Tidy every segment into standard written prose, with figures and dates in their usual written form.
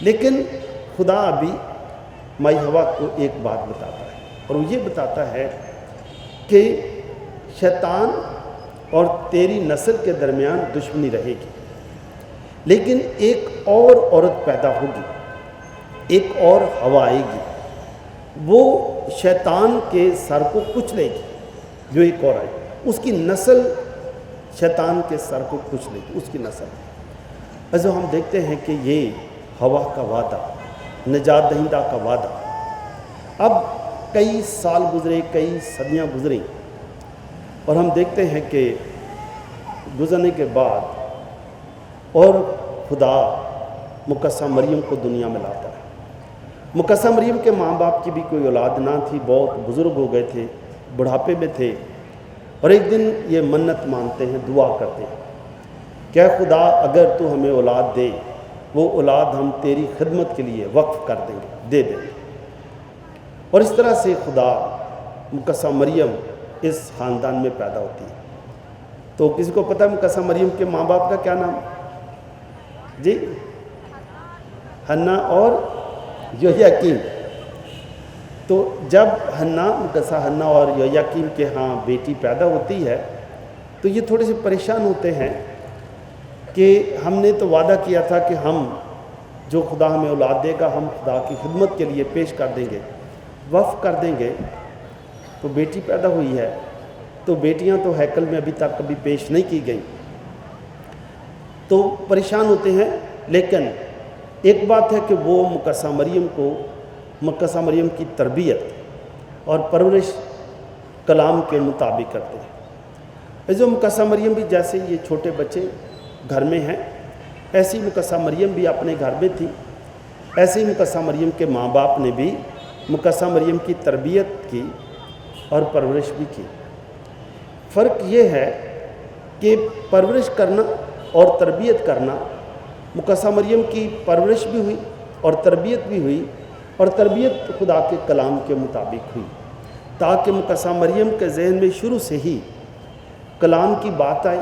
لیکن خدا ابھی مائی ہوا کو ایک بات بتاتا ہے، اور وہ یہ بتاتا ہے کہ شیطان اور تیری نسل کے درمیان دشمنی رہے گی، لیکن ایک اور عورت پیدا ہوگی، ایک اور ہوا آئے گی، وہ شیطان کے سر کو کچلے گی۔ جو ایک اور آئے گی، اس کی نسل شیطان کے سر کو کچلے گی، اس کی نسل۔ ایسا ہم دیکھتے ہیں کہ یہ ہوا کا وعدہ، نجات دہندہ کا وعدہ، اب کئی سال گزرے، کئی صدیاں گزریں، اور ہم دیکھتے ہیں کہ گزرنے کے بعد اور خدا مقدسہ مریم کو دنیا میں لاتا ہے۔ مقدسہ مریم کے ماں باپ کی بھی کوئی اولاد نہ تھی، بہت بزرگ ہو گئے تھے، بڑھاپے میں تھے، اور ایک دن یہ منت مانتے ہیں، دعا کرتے ہیں کہ اے خدا اگر تو ہمیں اولاد دے، وہ اولاد ہم تیری خدمت کے لیے وقف کر دیں گے، دے دیں گے۔ اور اس طرح سے خدا مقدسہ مریم اس خاندان میں پیدا ہوتی ہے۔ تو کسی کو پتہ ہے مقدسہ مریم کے ماں باپ کا کیا نام؟ جی، حنا اور یویاکین۔ تو جب مقدسہ حنا اور یویاکین کے ہاں بیٹی پیدا ہوتی ہے تو یہ تھوڑے سے پریشان ہوتے ہیں کہ ہم نے تو وعدہ کیا تھا کہ ہم جو خدا ہمیں اولاد دے گا ہم خدا کی خدمت کے لیے پیش کر دیں گے، وقف کر دیں گے۔ تو بیٹی پیدا ہوئی ہے، تو بیٹیاں تو ہیکل میں ابھی تک کبھی پیش نہیں کی گئیں، تو پریشان ہوتے ہیں۔ لیکن ایک بات ہے کہ وہ مقدسہ مریم کی تربیت اور پرورش کلام کے مطابق کرتے ہیں۔ جو مقدسہ مریم بھی جیسے یہ چھوٹے بچے گھر میں ہیں، ایسی مقدسہ مریم بھی اپنے گھر میں تھی، ایسے ہی مقدسہ مریم کے ماں باپ نے بھی مقدسہ مریم کی تربیت کی اور پرورش بھی کی۔ فرق یہ ہے کہ پرورش کرنا اور تربیت کرنا، مقدسہ مریم کی پرورش بھی ہوئی اور تربیت بھی ہوئی، اور تربیت خدا کے کلام کے مطابق ہوئی، تاکہ مقدسہ مریم کے ذہن میں شروع سے ہی کلام کی بات آئی،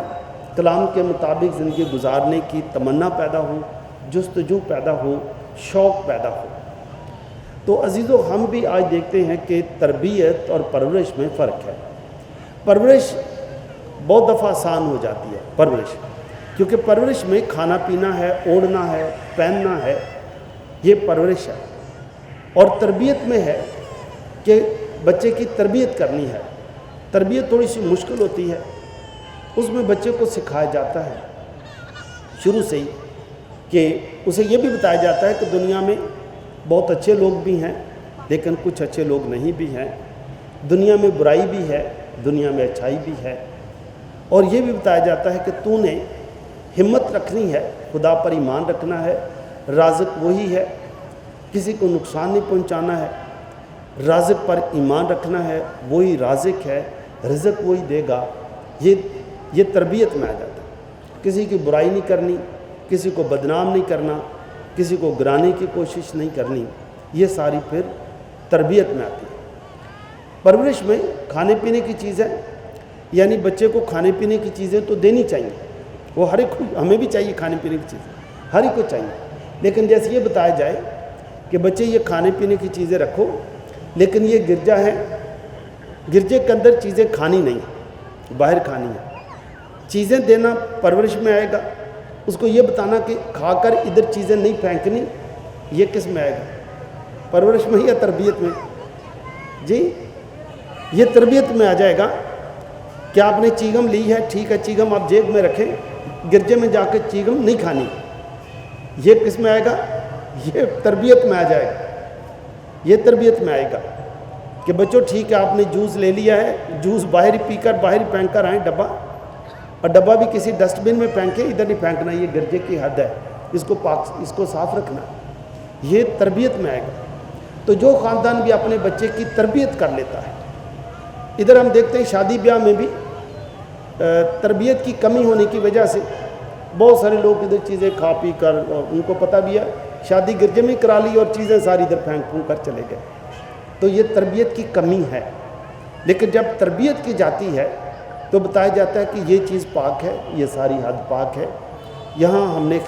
کلام کے مطابق زندگی گزارنے کی تمنا پیدا ہو، جستجو پیدا ہو، شوق پیدا ہو۔ تو عزیزو، ہم بھی آج دیکھتے ہیں کہ تربیت اور پرورش میں فرق ہے۔ پرورش بہت دفعہ آسان ہو جاتی ہے، پرورش، کیونکہ پرورش میں کھانا پینا ہے، اوڑھنا ہے، پہننا ہے، یہ پرورش ہے۔ اور تربیت میں ہے کہ بچے کی تربیت کرنی ہے۔ تربیت تھوڑی سی مشکل ہوتی ہے، اس میں بچے کو سکھایا جاتا ہے شروع سے ہی کہ اسے یہ بھی بتایا جاتا ہے کہ دنیا میں بہت اچھے لوگ بھی ہیں لیکن کچھ اچھے لوگ نہیں بھی ہیں، دنیا میں برائی بھی ہے، دنیا میں اچھائی بھی ہے، اور یہ بھی بتایا جاتا ہے کہ تو نے ہمت رکھنی ہے، خدا پر ایمان رکھنا ہے، رازق وہی ہے، کسی کو نقصان نہیں پہنچانا ہے، رازق پر ایمان رکھنا ہے، وہی رازق ہے، رزق وہی دے گا۔ یہ تربیت میں آ جاتا ہے۔ کسی کی برائی نہیں کرنی، کسی کو بدنام نہیں کرنا، کسی کو گرانے کی کوشش نہیں کرنی، یہ ساری پھر تربیت میں آتی ہے۔ پرورش میں کھانے پینے کی چیزیں، یعنی بچے کو کھانے پینے کی چیزیں تو دینی چاہیے، وہ ہر ایک کو، ہمیں بھی چاہیے کھانے پینے کی چیزیں، ہر ایک کو چاہیے، لیکن جیسے یہ بتایا جائے کہ بچے یہ کھانے پینے کی چیزیں رکھو، لیکن یہ گرجا ہے، گرجے کے اندر چیزیں کھانی نہیں، باہر کھانی ہے۔ چیزیں دینا پرورش میں آئے گا، اس کو یہ بتانا کہ کھا کر ادھر چیزیں نہیں پھینکنی، یہ کس میں آئے گا؟ پرورش میں یا تربیت میں؟ جی، یہ تربیت میں آ جائے گا کہ آپ نے چیگم لی ہے، ٹھیک ہے، چیگم آپ جیب میں رکھیں، گرجے میں جا کے چیگم نہیں کھانی، یہ کس میں آئے گا؟ یہ تربیت میں آ جائے گا، یہ تربیت میں آئے گا کہ بچوں ٹھیک ہے، آپ نے جوس لے لیا ہے، جوس باہر ہی پی کر باہر ہی پھینک کر آئیں ڈبہ، اور ڈبہ بھی کسی ڈسٹ بن میں پھینکیں، ادھر نہیں پھینکنا، یہ گرجے کی حد ہے، اس کو صاف رکھنا، یہ تربیت میں آئے گا۔ تو جو خاندان بھی اپنے بچے کی تربیت کر لیتا ہے، ادھر ہم دیکھتے ہیں شادی بیاہ میں بھی تربیت کی کمی ہونے کی وجہ سے بہت سارے لوگ ادھر چیزیں کھا پی کر، اور ان کو پتہ بھی ہے شادی گرجے میں کرا لی اور چیزیں ساری ادھر پھینک پھونک کر چلے گئے، تو یہ تربیت کی کمی ہے۔ لیکن جب تربیت کی جاتی ہے تو بتایا جاتا ہے کہ یہ چیز پاک ہے، یہ ساری حد پاک ہے، یہاں ہم نے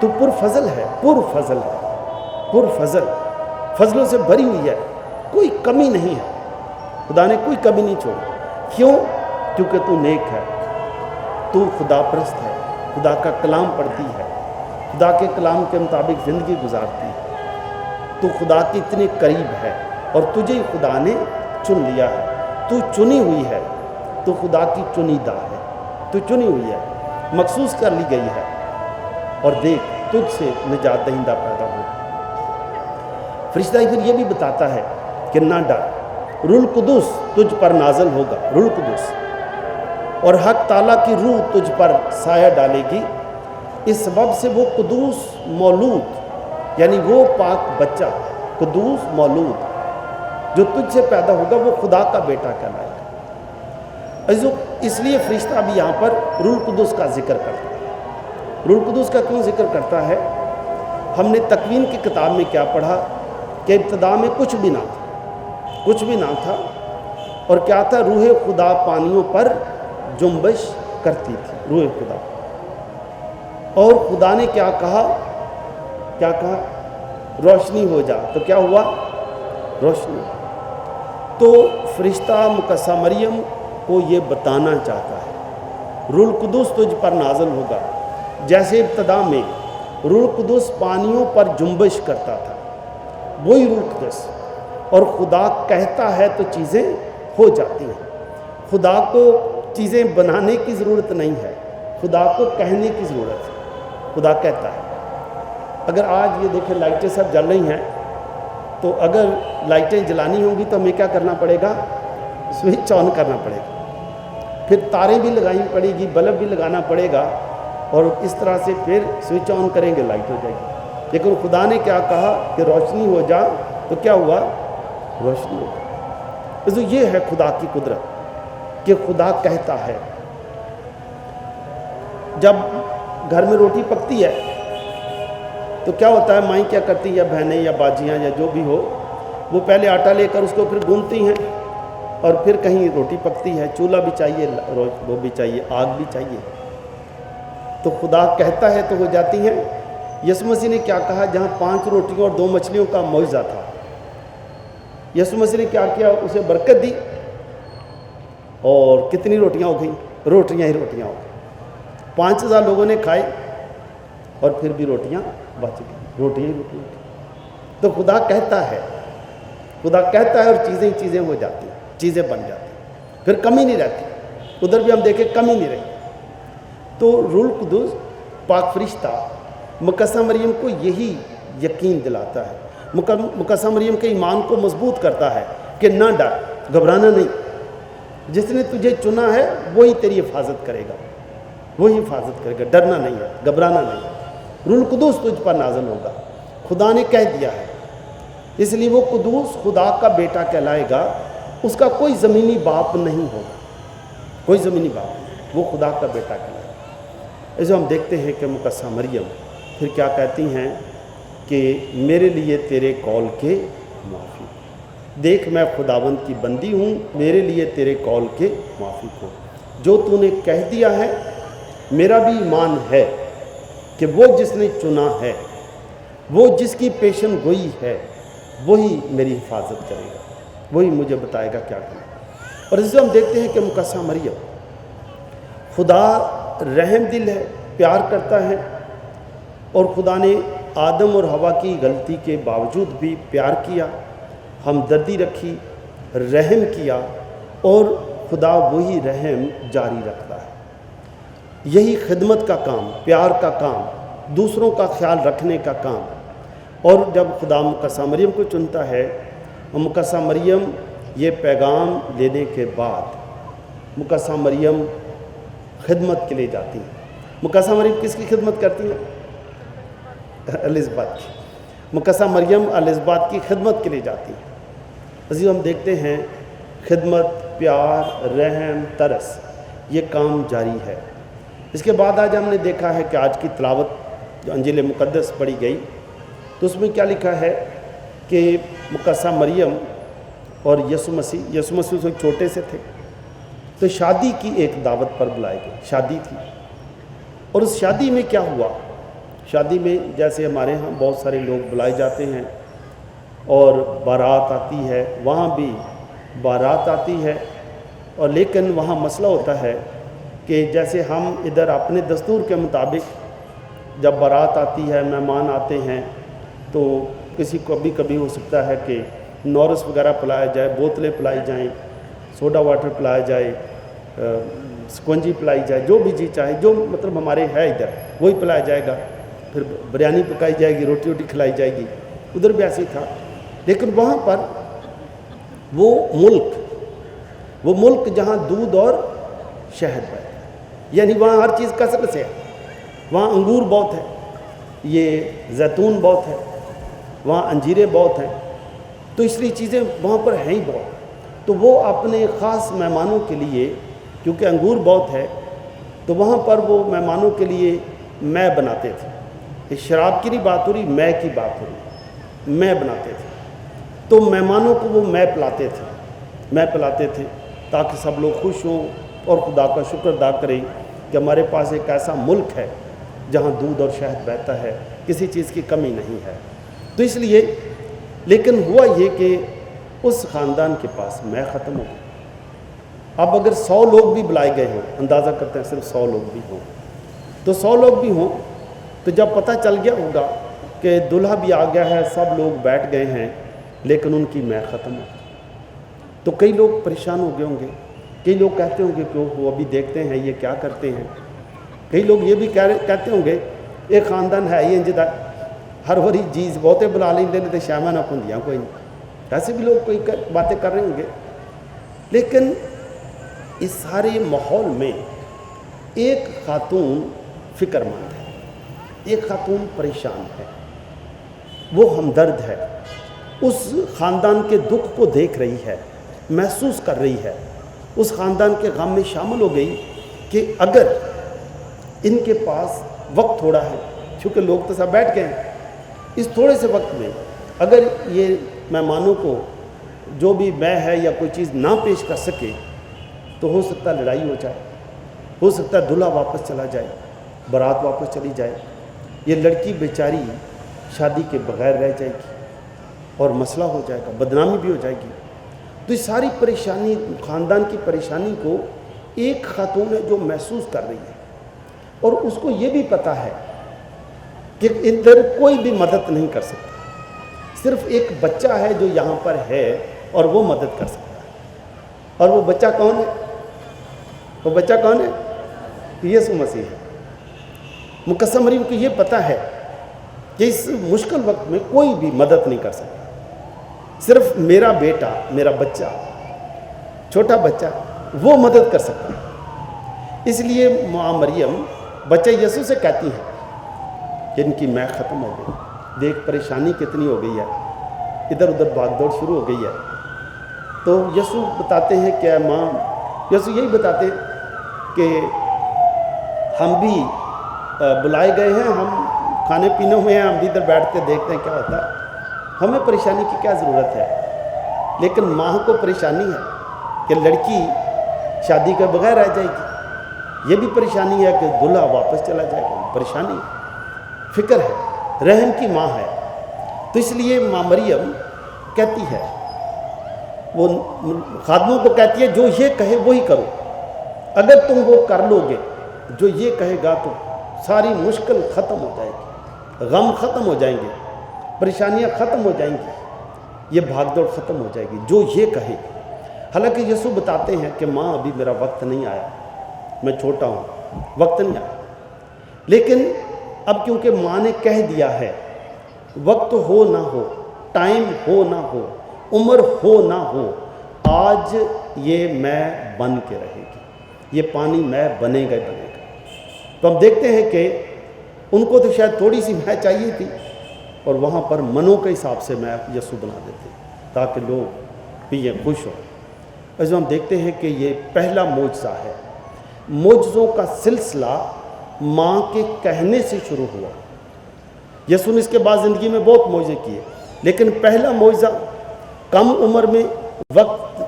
تو پرفضل ہے، پرفضل ہے، پرفضل، فضلوں سے بھری ہوئی ہے، کوئی کمی نہیں ہے، خدا نے کوئی کمی نہیں چھوڑی۔ کیوں؟ کیونکہ تو نیک ہے، تو خدا پرست ہے، خدا کا کلام پڑھتی ہے، خدا کے کلام کے مطابق زندگی گزارتی ہے، تو خدا کے اتنے قریب ہے، اور تجھے خدا نے چن لیا ہے، تو چنی ہوئی ہے، تو خدا کی چنیدہ ہے، تو چنی ہوئی ہے، مخصوص کر لی گئی ہے، اور دیکھ تجھ سے نجات دہندہ پیدا ہوگا۔ فرشتہ پھر یہ بھی بتاتا ہے کہ نہ ڈر، روح القدس تجھ پر نازل ہوگا، روح القدس، اور حق تعالیٰ کی روح تجھ پر سایہ ڈالے گی، اس سبب سے وہ قدوس مولود، یعنی وہ پاک بچہ، قدوس مولود جو تجھ سے پیدا ہوگا وہ خدا کا بیٹا کہلائے گا۔ عزیزو، اس لیے فرشتہ بھی یہاں پر روح القدس کا ذکر کرتا ہے۔ روح القدس کا کیوں ذکر کرتا ہے؟ ہم نے تکوین کی کتاب میں کیا پڑھا کہ ابتدا میں کچھ بھی نہ تھا، کچھ بھی نہ تھا، اور کیا تھا؟ روح خدا پانیوں پر جنبش کرتی تھی، روح خدا، اور خدا نے کیا کہا؟ کیا کہا؟ روشنی ہو جا، تو کیا ہوا؟ روشنی۔ تو فرشتہ مقدسہ مریم کو یہ بتانا چاہتا ہے روح القدس تجھ پر نازل ہوگا، جیسے ابتدا میں روح القدس پانیوں پر جنبش کرتا تھا، وہی روح القدس، اور خدا کہتا ہے تو چیزیں ہو جاتی ہیں۔ خدا کو چیزیں بنانے کی ضرورت نہیں ہے، خدا کو کہنے کی ضرورت ہے، خدا کہتا ہے۔ اگر آج یہ دیکھیں لائٹیں سب جل رہی ہیں، تو اگر لائٹیں جلانی ہوں گی تو ہمیں کیا کرنا پڑے گا؟ سوئچ آن کرنا پڑے گا، پھر تاریں بھی لگانی پڑے گی، بلب بھی لگانا پڑے گا، اور اس طرح سے پھر سوئچ آن کریں گے، لائٹ ہو جائے گی۔ لیکن خدا نے کیا کہا کہ روشنی ہو جا، تو کیا ہوا؟ روشنی ہو گئی۔ تو یہ ہے خدا کی قدرت کہ خدا کہتا ہے۔ جب گھر میں روٹی پکتی ہے تو کیا ہوتا ہے؟ مائیں کیا کرتی ہیں، یا بہنیں یا باجیاں یا جو بھی ہو، وہ پہلے آٹا لے کر اس کو پھر گوندتی ہیں، اور پھر کہیں روٹی پکتی ہے، چولہا بھی چاہیے، وہ بھی چاہیے، آگ بھی چاہیے۔ تو خدا کہتا ہے تو ہو جاتی ہیں۔ یسوع مسیح نے کیا کہا؟ جہاں 5 روٹیوں اور 2 مچھلیوں کا معجزہ تھا، یسوع مسیح نے کیا کیا؟ اسے برکت دی، اور کتنی روٹیاں ہو گئیں؟ روٹیاں ہی روٹیاں ہو گئیں۔ 5000 لوگوں نے کھائے، اور پھر بھی روٹیاں بچ گئیں، روٹیاں ہی روٹیاں۔ تو خدا کہتا ہے، خدا کہتا ہے، اور چیزیں ہو جاتی ہیں، چیزیں بن جاتی ہیں، پھر کمی نہیں رہتی۔ ادھر بھی ہم دیکھیں کمی نہیں رہی۔ تو روح القدس پاک فرشتہ مقدسہ مریم کو یہی یقین دلاتا ہے، مقدسہ مریم کے ایمان کو مضبوط کرتا ہے کہ نہ ڈر، گھبرانا نہیں، جس نے تجھے چنا ہے وہی تیری حفاظت کرے گا، وہی حفاظت کرے گا، ڈرنا نہیں ہے، گھبرانا نہیں ہے۔ روح القدس تجھ پر نازل ہوگا، خدا نے کہہ دیا ہے، اس لیے وہ قدوس خدا کا بیٹا کہلائے گا، اس کا کوئی زمینی باپ نہیں ہوگا، کوئی زمینی باپ نہیں، وہ خدا کا بیٹا کہلائے گا۔ اسے ہم دیکھتے ہیں کہ مقدسہ مریم پھر کیا کہتی ہیں کہ میرے لیے تیرے قول کے موافق، دیکھ میں خداوند کی بندی ہوں، میرے لیے تیرے قول کے موافق ہو، جو تو نے کہہ دیا ہے، میرا بھی ایمان ہے کہ وہ جس نے چنا ہے، وہ جس کی پیشن گوئی ہے، وہی میری حفاظت کرے گا، وہی مجھے بتائے گا کیا کرنا۔ اور اسے ہم دیکھتے ہیں کہ مقدسہ مریم، خدا رحم دل ہے، پیار کرتا ہے، اور خدا نے آدم اور حوا کی غلطی کے باوجود بھی پیار کیا، ہمدردی رکھی، رحم کیا، اور خدا وہی رحم جاری رکھتا ہے۔ یہی خدمت کا کام، پیار کا کام، دوسروں کا خیال رکھنے کا کام۔ اور جب خدا مقدسہ مریم کو چنتا ہے، مقدسہ مریم یہ پیغام لینے کے بعد مقدسہ مریم خدمت کے لیے جاتی ہیں۔ مقدسہ مریم کس کی خدمت کرتی ہیں؟ الزبات کی۔ مقدسہ مریم الزبات کی خدمت کے لیے جاتی ہیں۔ عزیز، ہم دیکھتے ہیں خدمت، پیار، رحم، ترس، یہ کام جاری ہے۔ اس کے بعد آج ہم نے دیکھا ہے کہ آج کی تلاوت جو انجیل مقدس پڑھی گئی، تو اس میں کیا لکھا ہے کہ مقدسہ مریم اور یسوع مسیح سے چھوٹے سے تھے، تو شادی کی ایک دعوت پر بلائے گئے، شادی تھی، اور اس شادی میں کیا ہوا؟ شادی میں جیسے ہمارے ہاں بہت سارے لوگ بلائے جاتے ہیں اور بارات آتی ہے، وہاں بھی بارات آتی ہے، اور لیکن وہاں مسئلہ ہوتا ہے کہ جیسے ہم ادھر اپنے دستور کے مطابق جب بارات آتی ہے، مہمان آتے ہیں، تو کسی کو کبھی ہو سکتا ہے کہ نورس وغیرہ پلایا جائے، بوتلیں پلائی جائیں، سوڈا واٹر پلایا جائے، سکنجی پلائی جائے، جو بھی جی چاہے، جو مطلب ہمارے ہے ادھر وہی پلایا جائے گا، پھر بریانی پکائی جائے گی، روٹی کھلائی جائے گی، ادھر بھی ایسے ہی تھا۔ لیکن وہاں پر وہ ملک جہاں دودھ اور شہد بہتا ہے، یعنی وہاں ہر چیز کثرت سے ہے، وہاں انگور بہت ہے، یہ زیتون بہت ہے، وہاں انجیریں بہت ہیں، تو اس لیے چیزیں وہاں پر ہیں ہی بہت۔ تو وہ اپنے خاص مہمانوں کے لیے، کیونکہ انگور بہت ہے، تو وہاں پر وہ مہمانوں کے لیے مے بناتے تھے۔ یہ شراب کی نہیں بات ہو رہی، مے کی بات ہو رہی، مے بناتے تھے، تو مہمانوں کو وہ مے پلاتے تھے تاکہ سب لوگ خوش ہوں اور خدا کا شکر ادا کریں کہ ہمارے پاس ایک ایسا ملک ہے جہاں دودھ اور شہد بہتا ہے، کسی چیز کی کمی نہیں ہے۔ تو اس لیے لیکن ہوا یہ کہ اس خاندان کے پاس مے ختم ہو گئی۔ اب اگر 100 لوگ بھی بلائے گئے ہوں، اندازہ کرتے ہیں صرف 100 لوگ بھی ہوں، تو 100 لوگ بھی ہوں، تو جب پتہ چل گیا ہوگا کہ دلہا بھی آ گیا ہے، سب لوگ بیٹھ گئے ہیں، لیکن ان کی مے ختم ہو گئی، تو کئی لوگ پریشان ہو گئے ہوں گے، کئی لوگ کہتے ہوں گے کہ وہ ابھی دیکھتے ہیں یہ کیا کرتے ہیں۔ کئی لوگ یہ بھی کہتے ہوں گے ایک خاندان ہے یہ انجدہ ہر وری چیز بہتے بلا لیں دے شامہ نہ پندیاں کوئی نہیں، ایسے بھی لوگ کوئی باتیں کر رہے ہوں گے۔ لیکن اس سارے ماحول میں ایک خاتون فکر مند ہے، ایک خاتون پریشان ہے، وہ ہمدرد ہے، اس خاندان کے دکھ کو دیکھ رہی ہے، محسوس کر رہی ہے، اس خاندان کے غم میں شامل ہو گئی کہ اگر ان کے پاس وقت تھوڑا ہے، چونکہ لوگ تو سب بیٹھ گئے ہیں، اس تھوڑے سے وقت میں اگر یہ مہمانوں کو جو بھی مے ہے یا کوئی چیز نہ پیش کر سکے تو ہو سکتا ہے لڑائی ہو جائے، ہو سکتا ہے دلہا واپس چلا جائے، بارات واپس چلی جائے، یہ لڑکی بیچاری شادی کے بغیر رہ جائے گی اور مسئلہ ہو جائے گا، بدنامی بھی ہو جائے گی۔ تو یہ ساری پریشانی، خاندان کی پریشانی کو ایک خاتون ہے جو محسوس کر رہی ہے، اور اس کو یہ بھی پتہ ہے کہ ادھر کوئی بھی مدد نہیں کر سکتا، صرف ایک بچہ ہے جو یہاں پر ہے اور وہ مدد کر سکتا ہے، اور وہ بچہ کون ہے؟ وہ بچہ کون ہے؟ یسوع مسیح ہے۔ مقدس مریم کو یہ پتہ ہے کہ اس مشکل وقت میں کوئی بھی مدد نہیں کر سکتا، صرف میرا بیٹا، میرا بچہ، چھوٹا بچہ وہ مدد کر سکتا ہے۔ اس لیے ماں مریم بچہ یسوع سے کہتی ہیں کہ ان کی مے ختم ہو گئی، دیکھ پریشانی کتنی ہو گئی ہے، ادھر ادھر بھاگ دوڑ شروع ہو گئی ہے۔ تو یسوع بتاتے ہیں کہ ماں، یسوع یہی بتاتے ہیں کہ ہم بھی بلائے گئے ہیں، ہم کھانے پینے میں ہیں، ہم بھی ادھر بیٹھ کے دیکھتے ہیں کیا ہوتا ہے، ہمیں پریشانی کی کیا ضرورت ہے۔ لیکن ماں کو پریشانی ہے کہ لڑکی شادی کے بغیر رہ جائے گی، یہ بھی پریشانی ہے کہ دلہا واپس چلا جائے گا، پریشانی، فکر ہے، رحم کی ماں ہے۔ تو اس لیے ماں مریم کہتی ہے، وہ خادموں کو کہتی ہے جو یہ کہے وہی کرو، اگر تم وہ کر لو گے جو یہ کہے گا تو ساری مشکل ختم ہو جائے گی، غم ختم ہو جائیں گے، پریشانیاں ختم ہو جائیں گی، یہ بھاگ دوڑ ختم ہو جائے گی جو یہ کہے۔ حالانکہ یسوع بتاتے ہیں کہ ماں ابھی میرا وقت نہیں آیا، میں چھوٹا ہوں، وقت نہیں آیا، لیکن اب کیونکہ ماں نے کہہ دیا ہے، وقت ہو نہ ہو، ٹائم ہو نہ ہو، عمر ہو نہ ہو، آج یہ مے بن کے رہے گی، یہ پانی مے بنے گا بنے گا۔ تو ہم دیکھتے ہیں کہ ان کو تو شاید تھوڑی سی مے چاہیے تھی، اور وہاں پر منوں کے حساب سے مے یسوع بنا دیتے تاکہ لوگ پئیں خوش ہوں۔ ایسے ہم دیکھتے ہیں کہ یہ پہلا معجزہ ہے، معجزوں کا سلسلہ ماں کے کہنے سے شروع ہوا۔ یسوع نے اس کے بعد زندگی میں بہت معجزے کیے، لیکن پہلا معجزہ کم عمر میں، وقت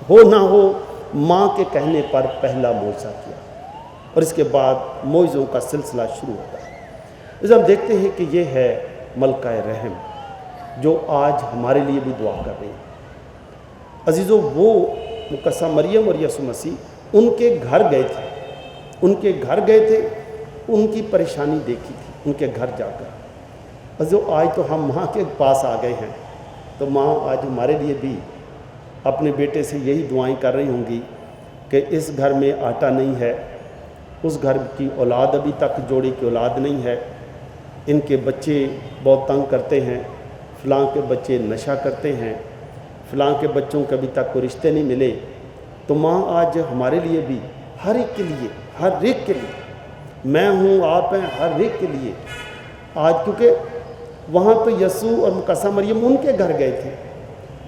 ہو نہ ہو، ماں کے کہنے پر پہلا معجزہ کیا، اور اس کے بعد معجزوں کا سلسلہ شروع ہوتا ہے۔ اس ہم دیکھتے ہیں کہ یہ ہے ملکہ رحم جو آج ہمارے لیے بھی دعا کر رہی ہے۔ عزیزو، وہ مقدسہ مریم اور یسوع مسیح ان کے گھر گئے تھے، ان کے گھر گئے تھے، ان کی پریشانی دیکھی تھی ان کے گھر جا کر۔ عزیزو، آج تو ہم ماں کے پاس آ گئے ہیں، تو ماں آج ہمارے لیے بھی اپنے بیٹے سے یہی دعائیں کر رہی ہوں گی کہ اس گھر میں آٹا نہیں ہے، اس گھر کی اولاد ابھی تک جوڑی کی اولاد نہیں ہے، ان کے بچے بہت تنگ کرتے ہیں، فلاں کے بچے نشہ کرتے ہیں، فلاں کے بچوں کے ابھی تک کوئی رشتے نہیں ملے۔ تو ماں آج ہمارے لیے بھی، ہر ایک کے لیے، ہر ایک کے لیے، میں ہوں، آپ ہیں، ہر ایک کے لیے آج، کیونکہ وہاں تو یسوع اور مقدسہ مریم ان کے گھر گئے تھے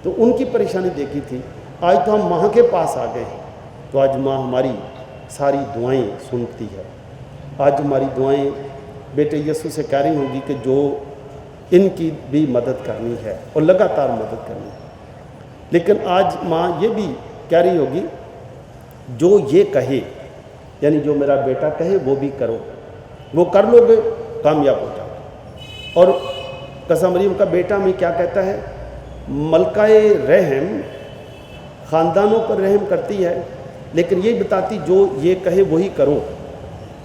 تو ان کی پریشانی دیکھی تھی، آج تو ہم ماں کے پاس آ گئے ہیں، تو آج ماں ہماری ساری دعائیں سنتی ہے۔ آج ہماری دعائیں بیٹے یسوع سے کہہ رہی ہوں گی کہ جو ان کی بھی مدد کرنی ہے اور لگاتار مدد کرنی ہے۔ لیکن آج ماں یہ بھی کہہ رہی ہوگی جو یہ کہے، یعنی جو میرا بیٹا کہے وہ بھی کرو، وہ کر لو گے کامیاب ہو جاؤ۔ اور مقدسہ مریم کا بیٹا میں کیا کہتا ہے؟ ملکہ رحم خاندانوں پر رحم کرتی ہے، لیکن یہ بتاتی جو یہ کہے وہی کرو،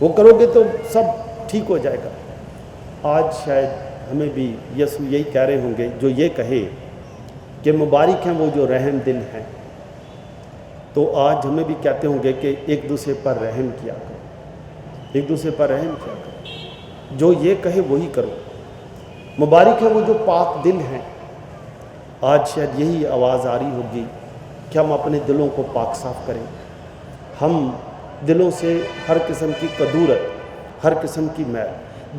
وہ کرو گے تو سب ٹھیک ہو جائے گا۔ آج شاید ہمیں بھی یسوع یہی کہہ رہے ہوں گے جو یہ کہے کہ مبارک ہیں وہ جو رحم دل ہیں، تو آج ہمیں بھی کہتے ہوں گے کہ ایک دوسرے پر رحم کیا کرو، ایک دوسرے پر رحم کیا کرو، جو یہ کہے وہی کرو، مبارک ہیں وہ جو پاک دل ہیں۔ آج شاید یہی آواز آ رہی ہوگی کہ ہم اپنے دلوں کو پاک صاف کریں، ہم دلوں سے ہر قسم کی کدورت، ہر قسم کی میل،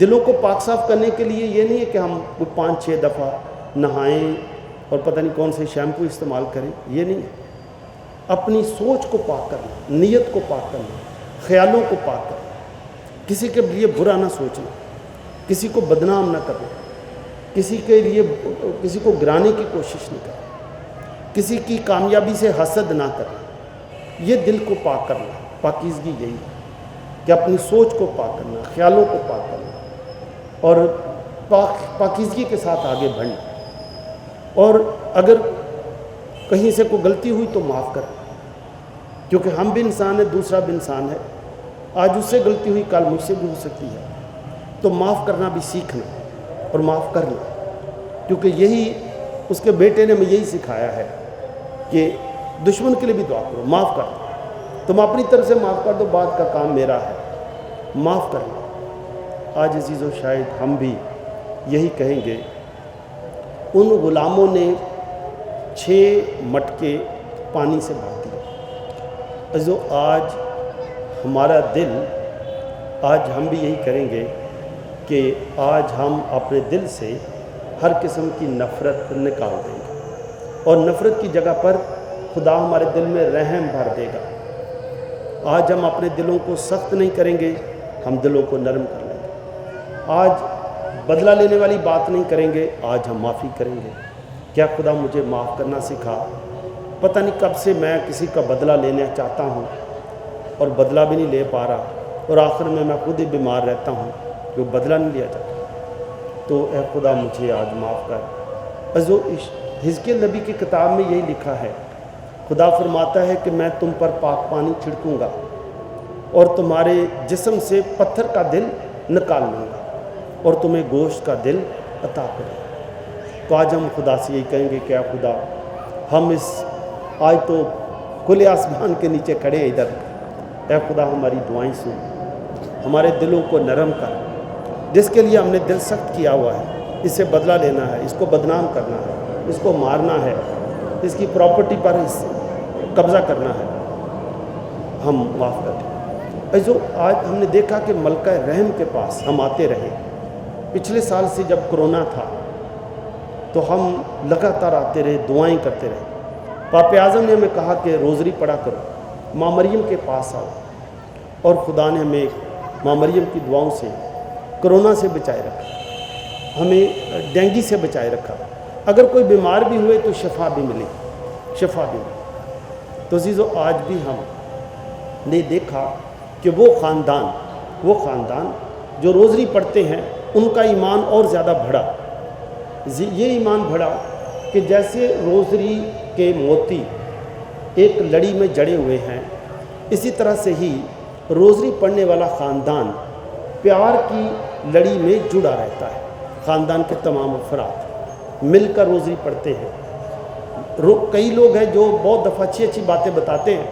دلوں کو پاک صاف کرنے کے لیے یہ نہیں ہے کہ ہم 5-6 دفعہ نہائیں اور پتہ نہیں کون سے شیمپو استعمال کریں، یہ نہیں ہے۔ اپنی سوچ کو پاک کرنا، نیت کو پاک کرنا، خیالوں کو پاک کرنا، کسی کے لیے برا نہ سوچنا، کسی کو بدنام نہ کرنا، کسی کے لیے کسی کو گرانے کی کوشش نہ کرنا، کسی کی کامیابی سے حسد نہ کرنا، یہ دل کو پاک کرنا۔ پاکیزگی یہی ہے کہ اپنی سوچ کو پاک کرنا، خیالوں کو پاک کرنا اور پاکیزگی کے ساتھ آگے بڑھنا، اور اگر کہیں سے کوئی غلطی ہوئی تو معاف کرنا، کیونکہ ہم بھی انسان ہیں، دوسرا بھی انسان ہے، آج اس سے غلطی ہوئی کل مجھ سے بھی ہو سکتی ہے، تو معاف کرنا بھی سیکھنا اور معاف کرنا، کیونکہ یہی اس کے بیٹے نے ہمیں یہی سکھایا ہے کہ دشمن کے لیے بھی دعا کرو، معاف کر دو، تم اپنی طرف سے معاف کر دو، بعد کا کام میرا ہے، معاف کرنا۔ آج عزیزو شاید ہم بھی یہی کہیں گے، ان غلاموں نے 6 مٹکے پانی سے بھر دیے۔ عزیزو آج ہمارا دل، آج ہم بھی یہی کریں گے کہ آج ہم اپنے دل سے ہر قسم کی نفرت نکال دیں گے، اور نفرت کی جگہ پر خدا ہمارے دل میں رحم بھر دے گا۔ آج ہم اپنے دلوں کو سخت نہیں کریں گے، ہم دلوں کو نرم کر لیں گے۔ آج بدلہ لینے والی بات نہیں کریں گے، آج ہم معافی کریں گے۔ کیا خدا مجھے معاف کرنا سکھا؟ پتہ نہیں کب سے میں کسی کا بدلہ لینا چاہتا ہوں اور بدلہ بھی نہیں لے پا رہا، اور آخر میں خود ہی بیمار رہتا ہوں کہ وہ بدلہ نہیں لیا جاتا۔ تو اے خدا مجھے آج معاف کر۔ عزیزو حزقیل نبی کی کتاب میں یہی لکھا ہے، خدا فرماتا ہے کہ میں تم پر پاک پانی چھڑکوں گا اور تمہارے جسم سے پتھر کا دل نکال لوں گا اور تمہیں گوشت کا دل عطا کروں گا۔ تو آج ہم خدا سے یہی کہیں گے کہ اے خدا، ہم آج تو کھلے آسمان کے نیچے کھڑے ہیں ادھر، اے خدا ہماری دعائیں سن، ہمارے دلوں کو نرم کر، جس کے لیے ہم نے دل سخت کیا ہوا ہے، اس سے بدلہ لینا ہے، اس کو بدنام کرنا ہے، اس کو مارنا ہے، اس کی پراپرٹی پر قبضہ کرنا ہے، ہم معاف کر دیں۔ عزیزو آج ہم نے دیکھا کہ ملکہ رحم کے پاس ہم آتے رہے۔ پچھلے سال سے جب کرونا تھا تو ہم لگاتار آتے رہے، دعائیں کرتے رہے۔ پاپ اعظم نے ہمیں کہا کہ روزری پڑھا کرو، ماں مریم کے پاس آؤ، اور خدا نے ہمیں ماں مریم کی دعاؤں سے کرونا سے بچائے رکھا، ہمیں ڈینگی سے بچائے رکھا، اگر کوئی بیمار بھی ہوئے تو شفا بھی ملی، شفا بھی ملی۔ تو عزیزو آج بھی ہم نے دیکھا کہ وہ خاندان جو روزری پڑھتے ہیں ان کا ایمان اور زیادہ بڑھا. یہ ایمان بڑھا کہ جیسے روزری کے موتی ایک لڑی میں جڑے ہوئے ہیں، اسی طرح سے ہی روزری پڑھنے والا خاندان پیار کی لڑی میں جڑا رہتا ہے. خاندان کے تمام افراد مل کر روزری پڑھتے ہیں. کئی لوگ ہیں جو بہت دفعہ اچھی باتیں بتاتے ہیں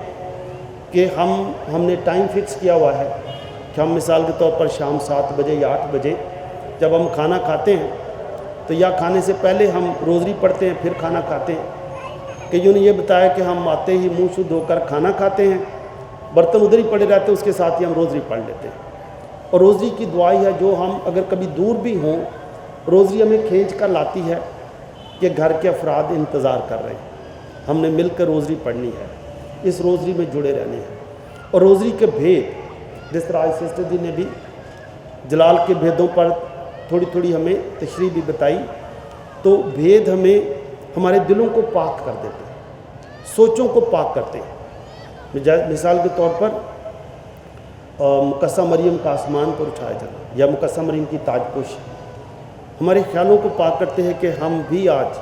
کہ ہم نے ٹائم فکس کیا ہوا ہے کہ ہم مثال کے طور پر شام 7 بجے یا 8 بجے جب ہم کھانا کھاتے ہیں تو یا کھانے سے پہلے ہم روزری پڑھتے ہیں پھر کھانا کھاتے ہیں. کئیوں نے یہ بتایا کہ ہم آتے ہی منہ شدھ ہو کر کھانا کھاتے ہیں، برتن ادھر ہی پڑے رہتے ہیں، اس کے ساتھ ہی ہم روزری پڑھ لیتے ہیں. اور روزری کی دعائی ہے جو ہم اگر کبھی دور بھی ہوں، روزری ہمیں کھینچ کر لاتی ہے کہ گھر کے افراد انتظار کر رہے ہیں، ہم نے مل کر روزری پڑھنی ہے، اس روزری میں جڑے رہنے ہیں. اور روزری کے بھید، جس طرح سسٹر جی نے بھی جلال کے بھیدوں پر تھوڑی ہمیں تشریح بھی بتائی، تو بھید ہمیں ہمارے دلوں کو پاک کر دیتے ہیں، سوچوں کو پاک کرتے ہیں. مثال کے طور پر مقدسہ مریم کا آسمان پر اٹھایا جانا یا مقدسہ مریم کی تاج پوشی ہمارے خیالوں کو پاک کرتے ہیں کہ ہم بھی آج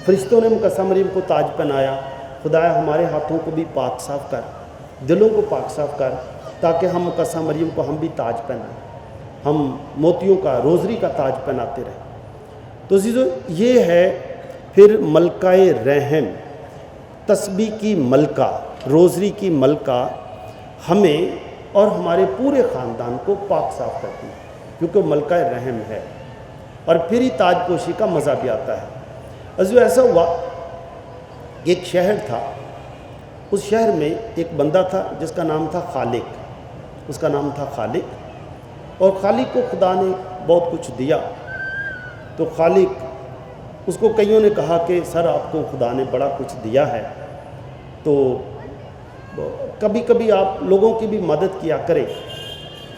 فرشتوں نے مقدسہ مریم کو تاج پہنایا، خدایا ہمارے ہاتھوں کو بھی پاک صاف کر، دلوں کو پاک صاف کر، تاکہ ہم مقدسہ مریم کو ہم بھی تاج پہنائیں، ہم موتیوں کا روزری کا تاج پہناتے رہیں. تو عزیزو یہ ہے پھر ملکہ رحم، تسبیح کی ملکہ، روزری کی ملکہ ہمیں اور ہمارے پورے خاندان کو پاک صاف کرتی ہے، کیونکہ ملکہ رحم ہے. اور پھر ہی تاج پوشی کا مزہ بھی آتا ہے. عزیزو ایسا ہوا کہ ایک شہر تھا، اس شہر میں ایک بندہ تھا جس کا نام تھا خالق، اس کا نام تھا خالق. اور خالق کو خدا نے بہت کچھ دیا. تو خالق اس کو کئیوں نے کہا کہ سر آپ کو خدا نے بڑا کچھ دیا ہے، تو کبھی کبھی آپ لوگوں کی بھی مدد کیا کریں.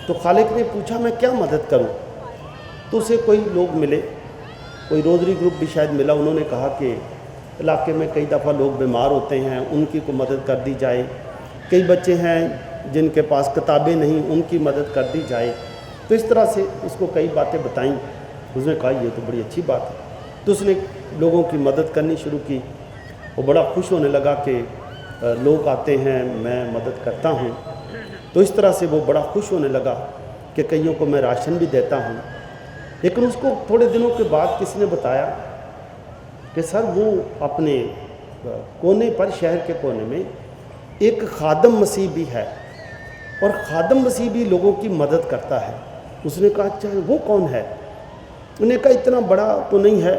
تو خالق نے پوچھا میں کیا مدد کروں؟ تو اسے کوئی لوگ ملے، کوئی روزری گروپ بھی شاید ملا. انہوں نے کہا کہ علاقے میں کئی دفعہ لوگ بیمار ہوتے ہیں، ان کی کو مدد کر دی جائے. کئی بچے ہیں جن کے پاس کتابیں نہیں، ان کی مدد کر دی جائے. تو اس طرح سے اس کو کئی باتیں بتائیں. اس نے کہا یہ تو بڑی اچھی بات ہے. تو اس نے لوگوں کی مدد کرنی شروع کی. وہ بڑا خوش ہونے لگا کہ لوگ آتے ہیں میں مدد کرتا ہوں. تو اس طرح سے وہ بڑا خوش ہونے لگا کہ کئیوں کو میں راشن بھی دیتا ہوں. لیکن اس کو تھوڑے دنوں کے بعد کسی نے بتایا کہ سر وہ اپنے کونے پر، شہر کے کونے میں ایک خادم مسیح بھی ہے، اور خادم مسیح بھی لوگوں کی مدد کرتا ہے. اس نے کہا اچھا وہ کون ہے؟ انہوں نے کہا اتنا بڑا تو نہیں ہے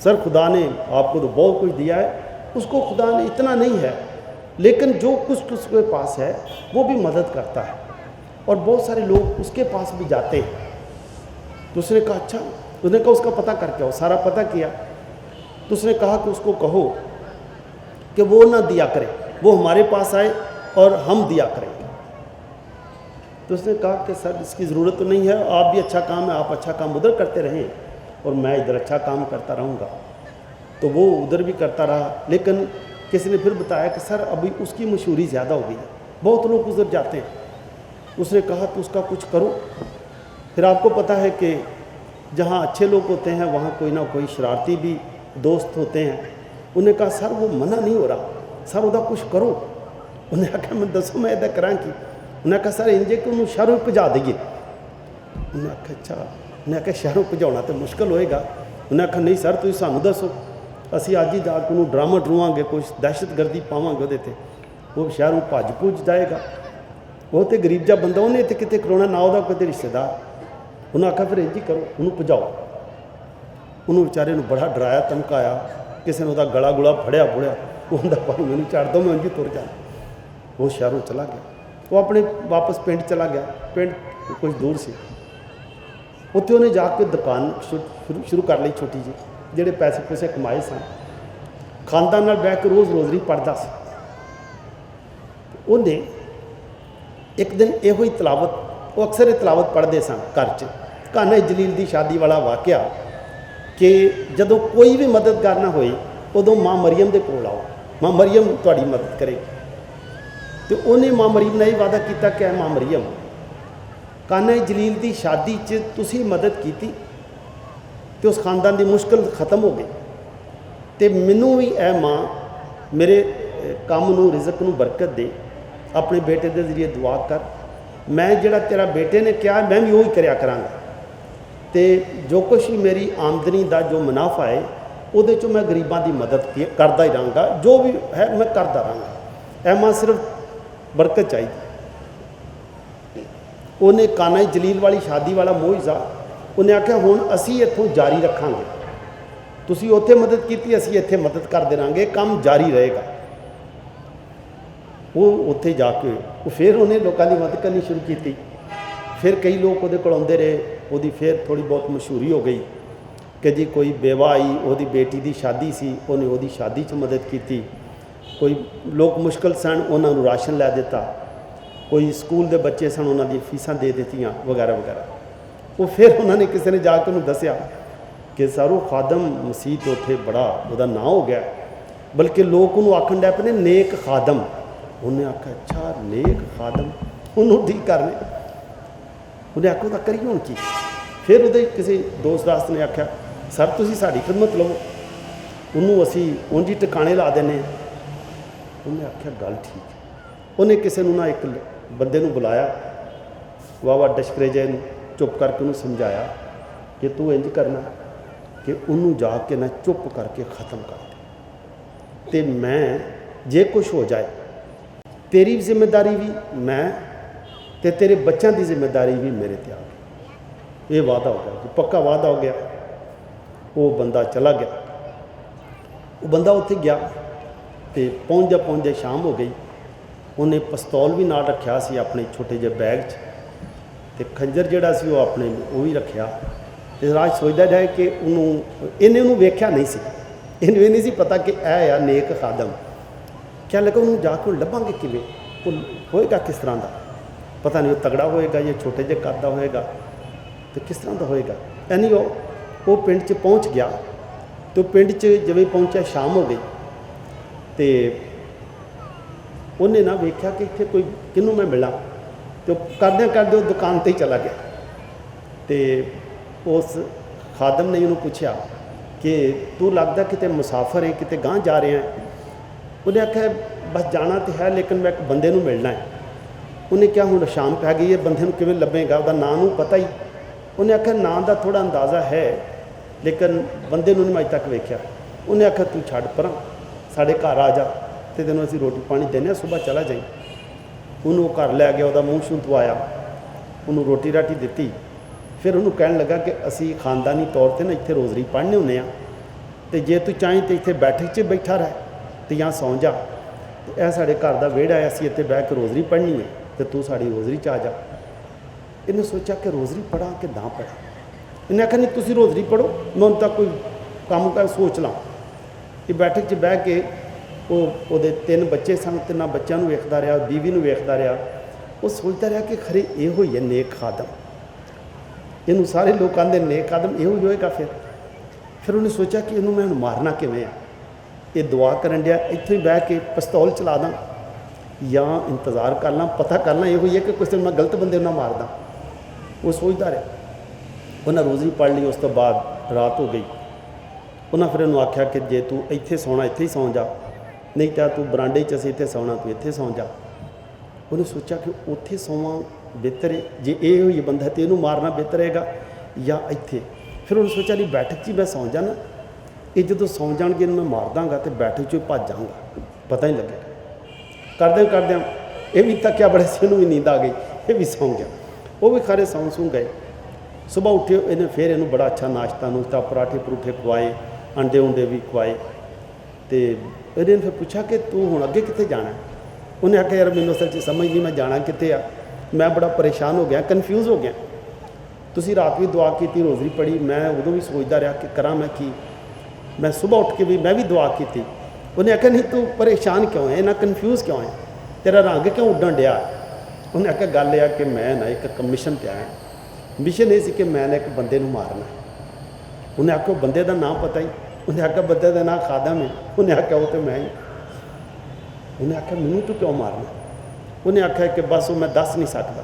سر، خدا نے آپ کو تو بہت کچھ دیا ہے، اس کو خدا نے اتنا نہیں ہے، لیکن جو کچھ اس کے پاس ہے وہ بھی مدد کرتا ہے، اور بہت سارے لوگ اس کے پاس بھی جاتے ہیں. تو اس نے کہا اچھا. اس نے کہا اس کا پتہ کر کے آؤ. سارا پتہ کیا. تو اس نے کہا کہ اس کو کہو کہ وہ نہ دیا کرے، وہ ہمارے پاس آئے اور ہم دیا کریں گے. تو اس نے کہا کہ سر اس کی ضرورت تو نہیں ہے، آپ بھی اچھا کام ہے، آپ اچھا کام ادھر کرتے رہیں اور میں ادھر اچھا کام کرتا رہوں گا. تو وہ ادھر بھی کرتا رہا. لیکن کسی نے پھر بتایا کہ سر ابھی اس کی مشہوری زیادہ ہو گئی ہے، بہت لوگ ادھر جاتے ہیں. اس نے کہا تو اس کا کچھ کرو. پھر آپ کو پتہ ہے کہ جہاں اچھے لوگ ہوتے ہیں وہاں کوئی نہ کوئی شرارتی بھی دوست ہوتے ہیں. انہوں نے کہا سر وہ منع نہیں ہو رہا، سر ادا کچھ کرو. انہوں نے کہا میں دسو میں ادا کراں کی. انہوں نے کہا سر انجے کہ انہوں شہروں پجا دئیے. انہوں نے کہا اچھا. انہوں نے کہا شہروں پجاؤنا تو مشکل ہوئے گا. انہوں نے کہا نہیں سر تسی سانو دسو، اسی اج ہی جا کے انہوں ڈرامہ ڈرواں گے، کچھ دہشت گردی پاواں گے. وہ شہروں بھج پوج جائے گا. وہ تو غریب جا بندہ، انہیں تو کتے کرونا نہ وہ کوئی رشتے دار. انہوں نے کہا پھر انجی کرو، انہوں پجاؤ. انہوں بیچارے بڑا ڈرایا تمکایا، کسی نے وہ گلا گلا پھڑیا پھڑیا. وہ بھائی میں چڑھ دو میں انجی تر جانا. وہ شہروں چلا گیا. وہ اپنے واپس پنڈ چلا گیا. پنڈ کچھ دور سے اتنے انہیں جا کے دکان شروع کر لی چھوٹی جی. جہے پیسے پوسے کمائے سن، خاندان نال بیٹھ کے روز روزری پڑھتا سا. انہیں ایک دن یہ ہوئی تلاوت، وہ اکثر یہ تلاوت پڑھتے سن گھر چ. کہانا جلیل دی شادی والا واقعہ کہ جدو کوئی بھی مددگار نہ ہوئی ادو ماں مریم دے کول آؤ، ماں مریم تہاڈی مدد کرے گی. تو انہیں ماں مریم نے یہ وعدہ کیتا کہ اے ماں مریم ਕਾਨਾ ਜਲੀਲ ਦੀ ਸ਼ਾਦੀ 'ਚ ਤੁਸੀਂ ਮਦਦ ਕੀਤੀ ਤੇ ਉਸ ਖਾਨਦਾਨ ਦੀ ਮੁਸ਼ਕਲ ਖਤਮ ਹੋ ਗਈ। ਤੇ ਮੈਨੂੰ ਵੀ ਇਹ ਮਾਂ ਮੇਰੇ ਕੰਮ ਨੂੰ, ਰਿਜ਼ਕ ਨੂੰ ਬਰਕਤ ਦੇ, ਆਪਣੇ ਬੇਟੇ ਦੇ ਜ਼ਰੀਏ ਦੁਆ ਕਰ। ਮੈਂ ਜਿਹੜਾ ਤੇਰਾ ਬੇਟੇ ਨੇ ਕਿਹਾ ਮੈਂ ਵੀ ਉਹੀ ਕਰਿਆ ਕਰਾਂਗਾ। ਤੇ ਜੋ ਕੁਛ ਵੀ ਮੇਰੀ ਆਮਦਨੀ ਦਾ ਜੋ ਮੁਨਾਫਾ ਹੈ ਉਹਦੇ 'ਚੋਂ ਮੈਂ ਗਰੀਬਾਂ ਦੀ ਮਦਦ ਕਰਦਾ ਹੀ ਰਹਾਂਗਾ, ਜੋ ਵੀ ਹੈ ਮੈਂ ਕਰਦਾ ਰਹਾਂਗਾ। ਇਹ ਮਾਂ ਸਿਰਫ ਬਰਕਤ ਚਾਹੀਦੀ। ਉਹਨੇ ਕਾਨਾ ਜਲੀਲ ਵਾਲੀ ਸ਼ਾਦੀ ਵਾਲਾ ਮੋਇਜ਼ਾ ਉਹਨੇ ਆਖਿਆ ਹੁਣ ਅਸੀਂ ਇੱਥੋਂ ਜਾਰੀ ਰੱਖਾਂਗੇ, ਤੁਸੀਂ ਉੱਥੇ ਮਦਦ ਕੀਤੀ, ਅਸੀਂ ਇੱਥੇ ਮਦਦ ਕਰਦੇ ਰਹਾਂਗੇ, ਕੰਮ ਜਾਰੀ ਰਹੇਗਾ। ਉਹ ਉੱਥੇ ਜਾ ਕੇ ਉਹ ਫਿਰ ਉਹਨੇ ਲੋਕਾਂ ਦੀ ਮਦਦ ਕਰਨੀ ਸ਼ੁਰੂ ਕੀਤੀ। ਫਿਰ ਕਈ ਲੋਕ ਉਹਦੇ ਕੋਲ ਆਉਂਦੇ ਰਹੇ, ਉਹਦੀ ਫਿਰ ਥੋੜ੍ਹੀ ਬਹੁਤ ਮਸ਼ਹੂਰੀ ਹੋ ਗਈ ਕਿ ਜੀ ਕੋਈ ਬੇਵਾ ਆਈ, ਉਹਦੀ ਬੇਟੀ ਦੀ ਸ਼ਾਦੀ ਸੀ, ਉਹਨੇ ਉਹਦੀ ਸ਼ਾਦੀ 'ਚ ਮਦਦ ਕੀਤੀ। ਕੋਈ ਲੋਕ ਮੁਸ਼ਕਲ ਸਨ, ਉਹਨਾਂ ਨੂੰ ਰਾਸ਼ਨ ਲੈ ਦਿੱਤਾ। ਕੋਈ ਸਕੂਲ ਦੇ ਬੱਚੇ ਸਨ, ਉਹਨਾਂ ਦੀਆਂ ਫੀਸਾਂ ਦੇ ਦਿੱਤੀਆਂ ਵਗੈਰਾ ਵਗੈਰਾ। ਉਹ ਫਿਰ ਉਹਨਾਂ ਨੇ ਕਿਸੇ ਨੇ ਜਾ ਕੇ ਉਹਨੂੰ ਦੱਸਿਆ ਕਿ ਸਾਰੂ ਖਾਦਮ ਮਸੀਤ ਉੱਥੇ ਬੜਾ ਉਹਦਾ ਨਾਂ ਹੋ ਗਿਆ, ਬਲਕਿ ਲੋਕ ਉਹਨੂੰ ਆਖਣ ਡੈ ਪਏ ਨੇ ਨੇਕ ਖਾਦਮ। ਉਹਨੇ ਆਖਿਆ ਅੱਛਾ ਨੇਕ ਖਾਦਮ, ਉਹਨੂੰ ਠੀਕ ਕਰਨੇ। ਉਹਨੇ ਆਖਿਆ ਉਹਦਾ ਕਰੀਏ ਹੁਣ ਕੀ। ਫਿਰ ਉਹਦੇ ਕਿਸੇ ਦੋਸਤ ਦਾਸਤ ਨੇ ਆਖਿਆ ਸਰ ਤੁਸੀਂ ਸਾਡੀ ਖਿਦਮਤ ਲਵੋ, ਉਹਨੂੰ ਅਸੀਂ ਉਂਝ ਹੀ ਟਿਕਾਣੇ ਲਾ ਦਿੰਦੇ ਹਾਂ। ਉਹਨੇ ਆਖਿਆ ਗੱਲ ਠੀਕ ਹੈ। ਉਹਨੇ ਕਿਸੇ ਨੂੰ ਨਾ ਇੱਕ ਬੰਦੇ ਨੂੰ ਬੁਲਾਇਆ, ਵਾਵਾ ਡਸ਼ਕਰੇ ਜੇ ਨੂੰ ਚੁੱਪ ਕਰਕੇ ਉਹਨੂੰ ਸਮਝਾਇਆ ਕਿ ਤੂੰ ਇੰਝ ਕਰਨਾ ਕਿ ਉਹਨੂੰ ਜਾ ਕੇ ਨਾ ਚੁੱਪ ਕਰਕੇ ਖ਼ਤਮ ਕਰ ਦੇ, ਤੇ ਮੈਂ ਜੇ ਕੁਛ ਹੋ ਜਾਏ ਤੇਰੀ ਜ਼ਿੰਮੇਦਾਰੀ ਵੀ ਮੈਂ ਤੇ ਤੇਰੇ ਬੱਚਿਆਂ ਦੀ ਜ਼ਿੰਮੇਦਾਰੀ ਵੀ ਮੇਰੇ ਤੇ ਆ ਗਈ। ਇਹ ਵਾਅਦਾ ਹੋ ਗਿਆ ਜੀ, ਪੱਕਾ ਵਾਅਦਾ ਹੋ ਗਿਆ। ਉਹ ਬੰਦਾ ਚਲਾ ਗਿਆ। ਉਹ ਬੰਦਾ ਉੱਥੇ ਗਿਆ ਤੇ ਪਹੁੰਚਦੇ ਸ਼ਾਮ ਹੋ ਗਈ। ਉਹਨੇ ਪਿਸਤੌਲ ਵੀ ਨਾਲ ਰੱਖਿਆ ਸੀ ਆਪਣੇ ਛੋਟੇ ਜਿਹੇ ਬੈਗ 'ਚ, ਤੇ ਖੰਜਰ ਜਿਹੜਾ ਸੀ ਉਹ ਆਪਣੇ ਉਹ ਵੀ ਰੱਖਿਆ। ਤੇ ਰਾਜ ਸੋਚਦਾ ਜਾਏ ਕਿ ਉਹਨੂੰ ਵੇਖਿਆ ਨਹੀਂ ਸੀ, ਇਹਨੂੰ ਇਹ ਨਹੀਂ ਸੀ ਪਤਾ ਕਿ ਇਹ ਆ ਨੇਕ ਖਾਦਮ। ਕਹਿਣ ਲੱਗਾ ਉਹਨੂੰ ਜਾ ਕੇ ਲੱਭਾਂਗੇ ਕਿਵੇਂ, ਉਹ ਹੋਏਗਾ ਕਿਸ ਤਰ੍ਹਾਂ ਦਾ, ਪਤਾ ਨਹੀਂ ਉਹ ਤਗੜਾ ਹੋਏਗਾ ਜਾਂ ਛੋਟੇ ਜਿਹੇ ਕੱਦ ਦਾ ਹੋਏਗਾ ਤੇ ਕਿਸ ਤਰ੍ਹਾਂ ਦਾ ਹੋਏਗਾ। ਐਨੀ ਉਹ ਪਿੰਡ 'ਚ ਪਹੁੰਚ ਗਿਆ। ਤੇ ਪਿੰਡ 'ਚ ਜਿਵੇਂ ਪਹੁੰਚਿਆ ਸ਼ਾਮ ਹੋ ਗਈ ਤੇ ਉਹਨੇ ਨਾ ਵੇਖਿਆ ਕਿ ਇੱਥੇ ਕੋਈ ਕਿਹਨੂੰ ਮੈਂ ਮਿਲਾਂ, ਤੇ ਕਰਦੇ ਉਹ ਦੁਕਾਨ 'ਤੇ ਹੀ ਚਲਾ ਗਿਆ। ਤੇ ਉਸ ਖਾਦਮ ਨੇ ਉਹਨੂੰ ਪੁੱਛਿਆ ਕਿ ਤੂੰ ਲੱਗਦਾ ਕਿਤੇ ਮੁਸਾਫਰ ਹੈ, ਕਿਤੇ ਗਾਂਹ ਜਾ ਰਿਹਾ ਹੈ। ਉਹਨੇ ਆਖਿਆ ਬਸ ਜਾਣਾ ਤਾਂ ਹੈ, ਲੇਕਿਨ ਮੈਂ ਇੱਕ ਬੰਦੇ ਨੂੰ ਮਿਲਣਾ ਹੈ। ਉਹਨੇ ਕਿਹਾ ਹੁਣ ਸ਼ਾਮ ਪੈ ਗਈ ਹੈ, ਬੰਦੇ ਨੂੰ ਕਿਵੇਂ ਲੱਭੇਗਾ, ਉਹਦਾ ਨਾਂ ਨੂੰ ਪਤਾ ਹੀ। ਉਹਨੇ ਆਖਿਆ ਨਾਂ ਦਾ ਥੋੜ੍ਹਾ ਅੰਦਾਜ਼ਾ ਹੈ, ਲੇਕਿਨ ਬੰਦੇ ਨੂੰ ਨਹੀਂ ਮੈਂ ਅਜੇ ਤੱਕ ਵੇਖਿਆ। ਉਹਨੇ ਆਖਿਆ ਤੂੰ ਛੱਡ ਪਰਾਂ, ਸਾਡੇ ਘਰ ਆ ਜਾ ਤੇ ਤੈਨੂੰ ਅਸੀਂ ਰੋਟੀ ਪਾਣੀ ਦਿੰਦੇ ਹਾਂ, ਸੁਬਾਹ ਚਲਾ ਜਾਈਂ। ਉਹਨੂੰ ਉਹ ਘਰ ਲੈ ਗਿਆ, ਉਹਦਾ ਮੂੰਹ ਸ਼ੂੰ ਧਵਾਇਆ, ਉਹਨੂੰ ਰੋਟੀ ਰਾਟੀ ਦਿੱਤੀ। ਫਿਰ ਉਹਨੂੰ ਕਹਿਣ ਲੱਗਾ ਕਿ ਅਸੀਂ ਖਾਨਦਾਨੀ ਤੌਰ 'ਤੇ ਨਾ ਇੱਥੇ ਰੋਜ਼ਰੀ ਪੜ੍ਹਨੇ ਹੁੰਦੇ ਹਾਂ, ਤੇ ਜੇ ਤੂੰ ਚਾਹੀਂ ਤਾਂ ਇੱਥੇ ਬੈਠਕ 'ਚ ਬੈਠਾ ਰਹਿ ਤੇ ਜਾਂ ਸੌਂ ਜਾ। ਤੇ ਇਹ ਸਾਡੇ ਘਰ ਦਾ ਵਿਹੜਾ ਹੈ, ਅਸੀਂ ਇੱਥੇ ਬਹਿ ਕੇ ਰੋਜ਼ਰੀ ਪੜ੍ਹਨੀ ਹੈ ਤੇ ਤੂੰ ਸਾਡੀ ਰੋਜ਼ਰੀ 'ਚ ਆ ਜਾ। ਇਹਨੇ ਸੋਚਿਆ ਕਿ ਰੋਜ਼ਰੀ ਪੜ੍ਹਾਂ ਕਿ ਨਾ ਪੜ੍ਹਾਂ। ਇਹਨੇ ਆਖਿਆ ਨਹੀਂ ਤੁਸੀਂ ਰੋਜ਼ਰੀ ਪੜ੍ਹੋ, ਮੈਂ ਹੁਣ ਤੱਕ ਕੋਈ ਕੰਮ ਕਰ ਸੋਚ ਲਾਂ। ਇਹ ਬੈਠਕ 'ਚ ਬਹਿ ਕੇ ਉਹਦੇ 3 ਬੱਚੇ ਸਨ, 3 ਬੱਚਿਆਂ ਨੂੰ ਵੇਖਦਾ ਰਿਹਾ, ਬੀਵੀ ਨੂੰ ਵੇਖਦਾ ਰਿਹਾ। ਉਹ ਸੋਚਦਾ ਰਿਹਾ ਕਿ ਖਰੇ ਇਹੋ ਹੀ ਹੈ ਨੇਕ ਖਾਦਮ, ਇਹਨੂੰ ਸਾਰੇ ਲੋਕ ਕਹਿੰਦੇ ਨੇਕ ਖਾਦਮ ਇਹੋ ਹੀ ਹੋਏਗਾ। ਫਿਰ ਉਹਨੇ ਸੋਚਿਆ ਕਿ ਇਹਨੂੰ ਮੈਂ ਹੁਣ ਮਾਰਨਾ ਕਿਵੇਂ ਆ। ਇਹ ਦੁਆ ਕਰਨ ਡਿਆ, ਇੱਥੋਂ ਹੀ ਬਹਿ ਕੇ ਪਿਸਤੌਲ ਚਲਾ ਦਾਂ ਜਾਂ ਇੰਤਜ਼ਾਰ ਕਰ ਲਾਂ, ਪਤਾ ਕਰ ਲਾਂ ਇਹੋ ਹੀ ਹੈ ਕਿ ਕਿਸੇ ਨੂੰ ਮੈਂ ਗਲਤ ਬੰਦੇ ਨੂੰ ਨਾ ਮਾਰਦਾ। ਉਹ ਸੋਚਦਾ ਰਿਹਾ। ਉਹਨਾਂ ਰੋਜ਼ਰੀ ਪੜ੍ਹ ਲਈ। ਉਸ ਤੋਂ ਬਾਅਦ ਰਾਤ ਹੋ ਗਈ। ਉਹਨਾਂ ਫਿਰ ਇਹਨੂੰ ਆਖਿਆ ਕਿ ਜੇ ਤੂੰ ਇੱਥੇ ਸੌਣਾ ਇੱਥੇ ਹੀ ਸੌਂ ਜਾ, ਨਹੀਂ ਤਾਂ ਤੂੰ ਬਰਾਂਡੇ 'ਚ ਅਸੀਂ ਇੱਥੇ ਸੌਣਾ, ਤੂੰ ਇੱਥੇ ਸੌਂ ਜਾ। ਉਹਨੇ ਸੋਚਿਆ ਕਿ ਉੱਥੇ ਸੌਵਾਂ ਬਿਹਤਰ ਹੈ, ਜੇ ਇਹ ਹੋਈ ਬੰਦਾ ਤਾਂ ਇਹਨੂੰ ਮਾਰਨਾ ਬਿਹਤਰ ਰਹੇਗਾ ਜਾਂ ਇੱਥੇ। ਫਿਰ ਉਹਨੇ ਸੋਚਿਆ ਨਹੀਂ ਬੈਠਕ 'ਚ ਹੀ ਮੈਂ ਸੌਂ ਜਾਣਾ, ਇਹ ਜਦੋਂ ਸੌਂ ਜਾਣਗੇ ਇਹਨੂੰ ਮੈਂ ਮਾਰ ਦਾਂਗਾ ਅਤੇ ਬੈਠਕ 'ਚੋਂ ਭੱਜ ਜਾਊਂਗਾ, ਪਤਾ ਹੀ ਲੱਗੇਗਾ। ਕਰਦਿਆਂ ਇਹ ਵੀ ਤੱਕਿਆ ਬੜੇ ਸੀ, ਉਹਨੂੰ ਵੀ ਨੀਂਦ ਆ ਗਈ, ਇਹ ਵੀ ਸੌਂ ਗਿਆ। ਉਹ ਵੀ ਖਾਰੇ ਸੌਂ ਗਏ। ਸੁਬਾਹ ਉੱਠੇ, ਇਹਨੇ ਫਿਰ ਇਹਨੂੰ ਬੜਾ ਅੱਛਾ ਨਾਸ਼ਤਾ ਪਰਾਠੇ ਪਰੂਠੇ ਖਵਾਏ, ਅੰਡੇ ਉਂਡੇ ਵੀ ਖਵਾਏ। ਅਤੇ ਇਹਨੇ ਫਿਰ ਪੁੱਛਿਆ ਕਿ ਤੂੰ ਹੁਣ ਅੱਗੇ ਕਿੱਥੇ ਜਾਣਾ। ਉਹਨੇ ਆਖਿਆ ਯਾਰ ਮੈਨੂੰ ਅਸਲ 'ਚ ਸਮਝ ਨਹੀਂ ਮੈਂ ਜਾਣਾ ਕਿੱਥੇ ਆ, ਮੈਂ ਬੜਾ ਪਰੇਸ਼ਾਨ ਹੋ ਗਿਆ, ਕਨਫਿਊਜ਼ ਹੋ ਗਿਆ। ਤੁਸੀਂ ਰਾਤ ਵੀ ਦੁਆ ਕੀਤੀ, ਰੋਜ਼ਰੀ ਪੜ੍ਹੀ, ਮੈਂ ਉਦੋਂ ਵੀ ਸੋਚਦਾ ਰਿਹਾ ਕਿ ਕਰਾਂ ਮੈਂ ਕੀ। ਮੈਂ ਸੁਬਾਹ ਉੱਠ ਕੇ ਵੀ ਮੈਂ ਵੀ ਦੁਆ ਕੀਤੀ। ਉਹਨੇ ਆਖਿਆ ਨਹੀਂ ਤੂੰ ਪਰੇਸ਼ਾਨ ਕਿਉਂ ਹੈ, ਇੰਨਾ ਕਨਫਿਊਜ਼ ਕਿਉਂ ਹੈ, ਤੇਰਾ ਰੰਗ ਕਿਉਂ ਉੱਡਣ ਡਿਆ। ਉਹਨੇ ਆਖਿਆ ਗੱਲ ਇਹ ਆ ਕਿ ਮੈਂ ਨਾ ਇੱਕ ਮਿਸ਼ਨ 'ਤੇ ਆਇਆ। ਮਿਸ਼ਨ ਇਹ ਸੀ ਕਿ ਮੈਂ ਨਾ ਇੱਕ ਬੰਦੇ ਨੂੰ ਮਾਰਨਾ। ਉਹਨੇ ਆਖਿਆ ਬੰਦੇ ਦਾ ਨਾਂ ਪਤਾ ਹੀ। ਉਹਨੇ ਆਖਿਆ ਬੰਦੇ ਦਾ ਨਾਂ ਖਾਦਮ ਹੈ। ਉਹਨੇ ਆਖਿਆ ਉਹ ਤਾਂ ਮੈਂ ਹੀ। ਉਹਨੇ ਆਖਿਆ ਮੈਨੂੰ ਤੂੰ ਕਿਉਂ ਮਾਰਨਾ। ਉਹਨੇ ਆਖਿਆ ਕਿ ਬਸ ਉਹ ਮੈਂ ਦੱਸ ਨਹੀਂ ਸਕਦਾ,